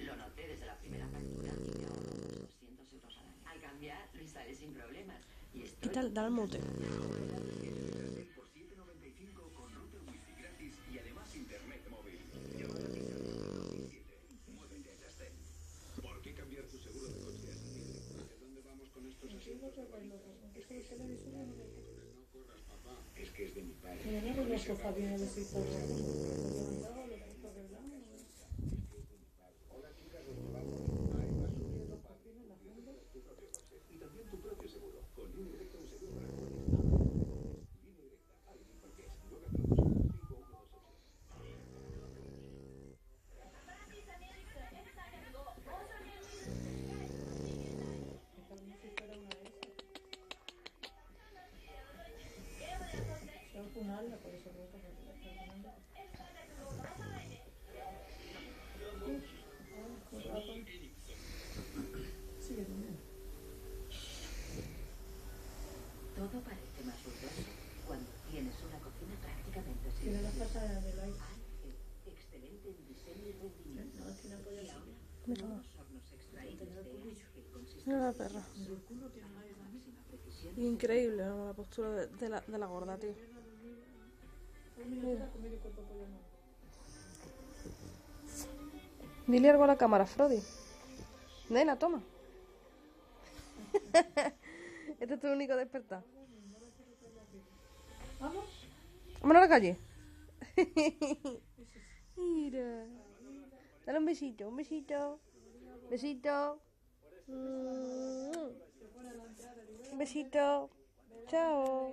Lo noté desde la primera factura y me ahorro unos 200 euros al año. Al cambiar, lo instalé sin problemas. Y estoy... ¿Qué tal? Dale al mute. Por 7,95 con router wifi gratis y además internet móvil. Llámate a mi servicio 217. Muévete a Yastel. ¿Por qué cambiar tu seguro de coche así? ¿A dónde vamos con estos asientos? No corras, papá. Es que es de mi padre. Hola, chicas, os llevamos. Ahí vas subiendo, papi. Tu propio coche. Y también tu propio seguro. Con Línea Directa un seguro garantizado. Línea Directa. Alguien porque es 902-5128. Todo parece más ruidoso cuando tienes una cocina prácticamente sin... Excelente en diseño y rendimiento. Y ahora, nuevos hornos extraíbles de ASG consistentes Mira la perra. máxima precisión. Increíble, ¿no? La postura de la gorda, tío. Mira. Dile algo a la cámara, Frodi. Nena, toma. Este es tu único despertar. Vámonos a la calle. Mira. Dale un besito, un besito. Besito. Un besito. Chao.